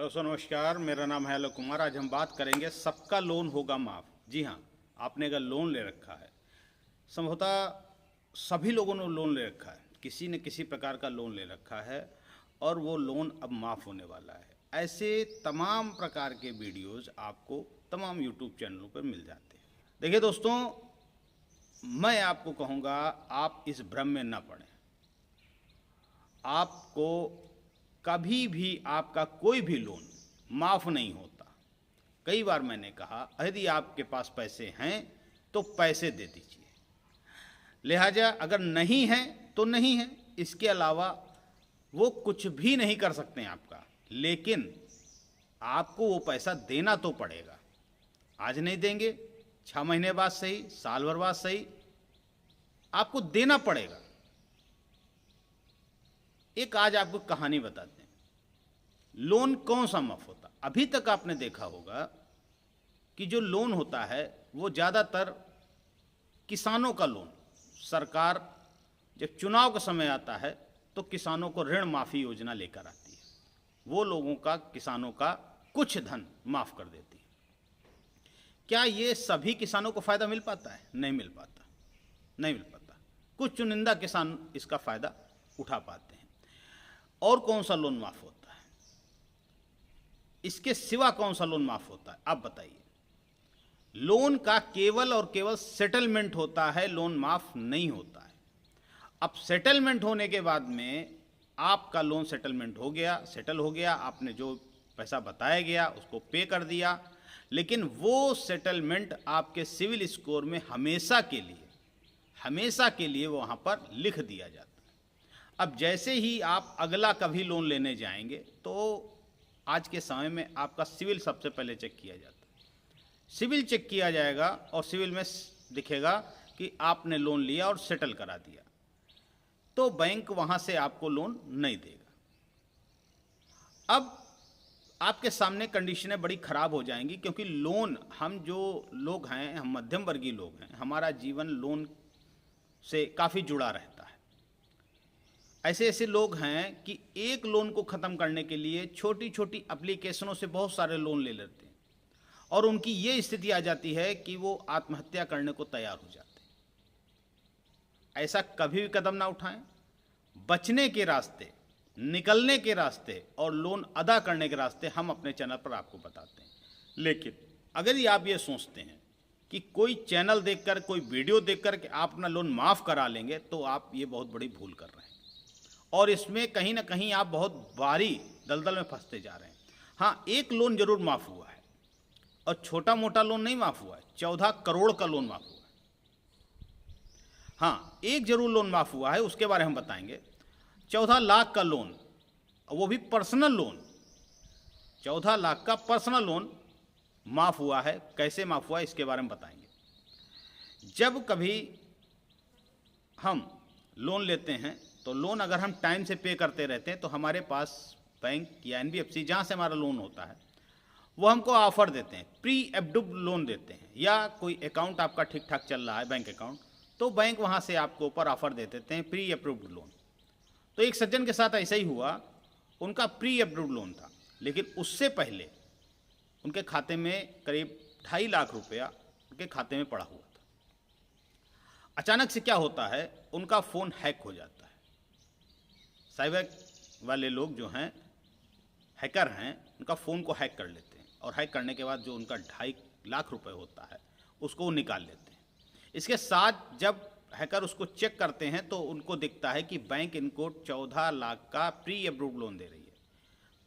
Hello sir, नमस्कार। मेरा नाम है आलोक कुमार। आज हम बात करेंगे सबका लोन होगा माफ़। जी हाँ, आपने अगर लोन ले रखा है, संभवतः सभी लोगों ने लोन ले रखा है, किसी न किसी प्रकार का लोन ले रखा है और वो लोन अब माफ़ होने वाला है। ऐसे तमाम प्रकार के वीडियोज़ आपको तमाम यूट्यूब चैनलों पर मिल जाते हैं। देखिए दोस्तों, मैं आपको कहूँगा आप इस भ्रम में न पड़ें। आपको कभी भी आपका कोई भी लोन माफ़ नहीं होता। कई बार मैंने कहा, यदि आपके पास पैसे हैं तो पैसे दे दीजिए, लिहाजा अगर नहीं है तो नहीं है, इसके अलावा वो कुछ भी नहीं कर सकते हैं आपका। लेकिन आपको वो पैसा देना तो पड़ेगा। आज नहीं देंगे, 6 महीने बाद सही, साल भर बाद सही, आपको देना पड़ेगा। एक आज आपको कहानी बताते हैं। लोन कौन सा माफ होता? अभी तक आपने देखा होगा कि जो लोन होता है वो ज़्यादातर किसानों का लोन, सरकार जब चुनाव का समय आता है तो किसानों को ऋण माफ़ी योजना लेकर आती है। वो लोगों का, किसानों का कुछ धन माफ़ कर देती है। क्या ये सभी किसानों को फ़ायदा मिल पाता है? नहीं मिल पाता, नहीं मिल पाता। कुछ चुनिंदा किसान इसका फ़ायदा उठा पाते हैं। और कौन सा लोन माफ़ होता है? इसके सिवा कौन सा लोन माफ़ होता है? आप बताइए। लोन का केवल और केवल सेटलमेंट होता है, लोन माफ़ नहीं होता है। अब सेटलमेंट होने के बाद में आपका लोन सेटलमेंट हो गया, सेटल हो गया, आपने जो पैसा बताया गया उसको पे कर दिया, लेकिन वो सेटलमेंट आपके सिविल स्कोर में हमेशा के लिए वहाँ पर लिख दिया जाता है। अब जैसे ही आप अगला कभी लोन लेने जाएंगे तो आज के समय में आपका सिविल सबसे पहले चेक किया जाता है। सिविल चेक किया जाएगा और सिविल में दिखेगा कि आपने लोन लिया और सेटल करा दिया, तो बैंक वहाँ से आपको लोन नहीं देगा। अब आपके सामने कंडीशनें बड़ी ख़राब हो जाएंगी, क्योंकि लोन, हम जो लोग हैं, हम मध्यम वर्गीय लोग हैं, हमारा जीवन लोन से काफ़ी जुड़ा रहता है। ऐसे ऐसे लोग हैं कि एक लोन को ख़त्म करने के लिए छोटी छोटी एप्लीकेशनों से बहुत सारे लोन ले लेते हैं और उनकी ये स्थिति आ जाती है कि वो आत्महत्या करने को तैयार हो जाते हैं। ऐसा कभी भी कदम ना उठाएं। बचने के रास्ते, निकलने के रास्ते और लोन अदा करने के रास्ते हम अपने चैनल पर आपको बताते हैं। लेकिन अगर ये आप ये सोचते हैं कि कोई चैनल देखकर, कोई वीडियो देखकर कि आप अपना लोन माफ़ करा लेंगे, तो आप ये बहुत बड़ी भूल कर रहे हैं और इसमें कहीं ना कहीं आप बहुत भारी दलदल में फंसते जा रहे हैं। हाँ, एक लोन जरूर माफ़ हुआ है और छोटा मोटा लोन नहीं माफ़ हुआ है, 14 करोड़ का लोन माफ़ हुआ है। हाँ, एक जरूर लोन माफ़ हुआ है, उसके बारे में हम बताएंगे। 14 लाख का लोन, वो भी पर्सनल लोन, 14 लाख का पर्सनल लोन माफ़ हुआ है। कैसे माफ़ हुआ है इसके बारे में बताएंगे। जब कभी हम लोन लेते हैं तो लोन अगर हम टाइम से पे करते रहते हैं तो हमारे पास बैंक या एनबीएफसी, जहाँ से हमारा लोन होता है, वो हमको ऑफ़र देते हैं, प्री अप्रूव्ड लोन देते हैं। या कोई अकाउंट आपका ठीक ठाक चल रहा है, बैंक अकाउंट, तो बैंक वहाँ से आपको ऊपर ऑफ़र दे देते हैं प्री अप्रूव्ड लोन। तो एक सज्जन के साथ ऐसा ही हुआ, उनका प्री अप्रूव्ड लोन था, लेकिन उससे पहले उनके खाते में करीब 2.5 लाख रुपया उनके खाते में पड़ा हुआ था। अचानक से क्या होता है, उनका फ़ोन हैक हो जाता है। साइबर वाले लोग जो हैं, हैकर हैं, उनका फ़ोन को हैक कर लेते हैं और हैक करने के बाद जो उनका 2.5 लाख रुपए होता है उसको वो निकाल लेते हैं। इसके साथ जब हैकर उसको चेक करते हैं तो उनको दिखता है कि बैंक इनको 14 लाख का प्री अप्रूव्ड लोन दे रही है।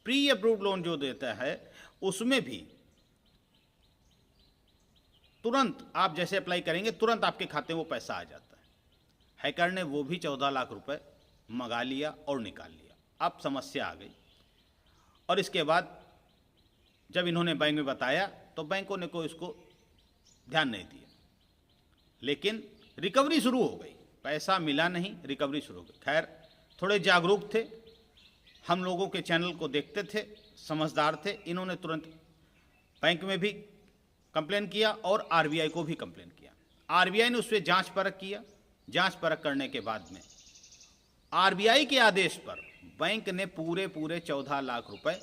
प्री अप्रूव्ड लोन जो देता है उसमें भी तुरंत आप जैसे अप्लाई करेंगे, तुरंत आपके खाते में वो पैसा आ जाता है। हैकर ने वो भी 14 लाख रुपए मंगा लिया और निकाल लिया। अब समस्या आ गई और इसके बाद जब इन्होंने बैंक में बताया तो बैंकों ने कोई इसको ध्यान नहीं दिया, लेकिन रिकवरी शुरू हो गई। पैसा मिला नहीं, रिकवरी शुरू हो गई। खैर, थोड़े जागरूक थे, हम लोगों के चैनल को देखते थे, समझदार थे, इन्होंने तुरंत बैंक में भी कंप्लेन किया और आरबीआई को भी कंप्लेन किया। आरबीआई ने उस पर जांच परख किया। जांच परख करने के बाद में आरबीआई के आदेश पर बैंक ने पूरे 14 लाख रुपए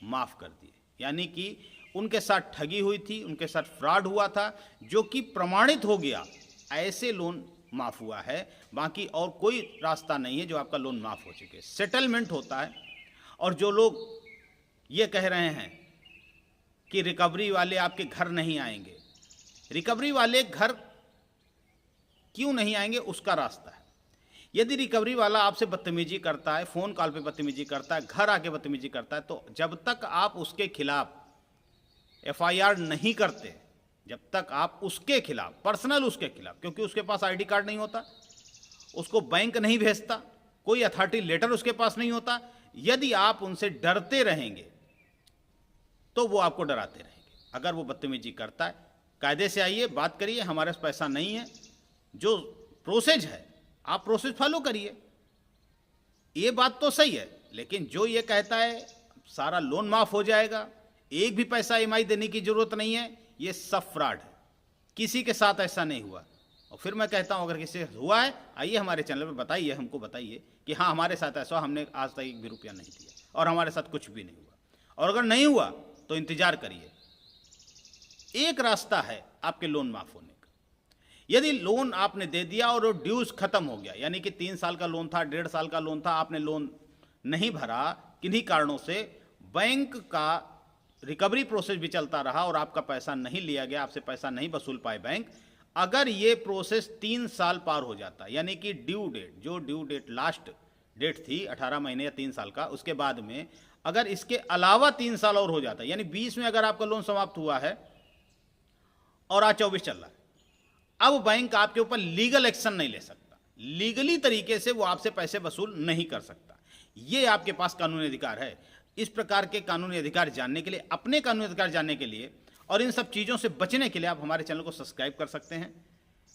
माफ़ कर दिए, यानी कि उनके साथ ठगी हुई थी, उनके साथ फ्रॉड हुआ था, जो कि प्रमाणित हो गया, ऐसे लोन माफ़ हुआ है। बाकी और कोई रास्ता नहीं है जो आपका लोन माफ़ हो चुके। सेटलमेंट होता है। और जो लोग ये कह रहे हैं कि रिकवरी वाले आपके घर नहीं आएंगे, रिकवरी वाले घर क्यों नहीं आएंगे, उसका रास्ता है। यदि रिकवरी वाला आपसे बदतमीजी करता है, फ़ोन कॉल पे बदतमीजी करता है, घर आके बदतमीजी करता है, तो जब तक आप उसके खिलाफ FIR नहीं करते, जब तक आप उसके खिलाफ, पर्सनल उसके खिलाफ, क्योंकि उसके पास ID कार्ड नहीं होता, उसको बैंक नहीं भेजता, कोई अथॉरिटी लेटर उसके पास नहीं होता, यदि आप उनसे डरते रहेंगे तो वो आपको डराते रहेंगे। अगर वो बदतमीजी करता है, कायदे से आइए, बात करिए, हमारे पास पैसा नहीं है, जो प्रोसेस है आप प्रोसेस फॉलो करिए, ये बात तो सही है। लेकिन जो ये कहता है सारा लोन माफ़ हो जाएगा, एक भी पैसा EMI देने की ज़रूरत नहीं है, ये सब फ्रॉड है। किसी के साथ ऐसा नहीं हुआ। और फिर मैं कहता हूँ, अगर किसी से हुआ है, आइए हमारे चैनल पे बताइए, हमको बताइए कि हाँ हमारे साथ ऐसा, हमने आज तक एक भी रुपया नहीं दिया और हमारे साथ कुछ भी नहीं हुआ। और अगर नहीं हुआ तो इंतजार करिए। एक रास्ता है आपके लोन माफ़ होने का। यदि लोन आपने दे दिया और वो ड्यूज खत्म हो गया, यानी कि 3 साल का लोन था, 1.5 साल का लोन था, आपने लोन नहीं भरा किन्हीं कारणों से, बैंक का रिकवरी प्रोसेस भी चलता रहा और आपका पैसा नहीं लिया गया, आपसे पैसा नहीं वसूल पाए बैंक, अगर ये प्रोसेस 3 साल पार हो जाता, यानी कि ड्यू डेट, जो ड्यू डेट लास्ट डेट थी 18 महीने या 3 साल का, उसके बाद में अगर इसके अलावा 3 साल और हो जाता, यानी 20 में अगर आपका लोन समाप्त हुआ है और आज 24 चल रहा है, अब बैंक आपके ऊपर लीगल एक्शन नहीं ले सकता, लीगली तरीके से वो आपसे पैसे वसूल नहीं कर सकता। ये आपके पास कानूनी अधिकार है। इस प्रकार के कानूनी अधिकार जानने के लिए, अपने कानूनी अधिकार जानने के लिए और इन सब चीज़ों से बचने के लिए आप हमारे चैनल को सब्सक्राइब कर सकते हैं।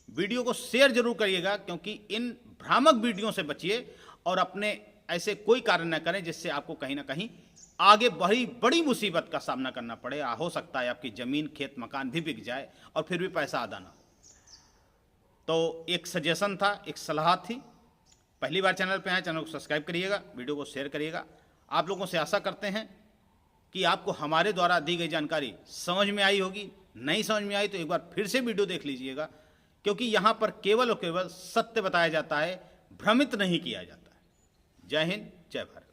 वीडियो को शेयर जरूर करिएगा, क्योंकि इन भ्रामक वीडियो से बचिए और अपने ऐसे कोई कार्य न करें जिससे आपको कहीं ना कहीं आगे बड़ी बड़ी मुसीबत का सामना करना पड़े। हो सकता है आपकी ज़मीन, खेत, मकान भी बिक जाए और फिर भी पैसा अदा ना हो। तो एक सजेशन था, एक सलाह थी। पहली बार चैनल पे आए, चैनल को सब्सक्राइब करिएगा, वीडियो को शेयर करिएगा। आप लोगों से आशा करते हैं कि आपको हमारे द्वारा दी गई जानकारी समझ में आई होगी। नहीं समझ में आई तो एक बार फिर से वीडियो देख लीजिएगा, क्योंकि यहाँ पर केवल और केवल सत्य बताया जाता है, भ्रमित नहीं किया जाता है। जय हिंद, जय भारत।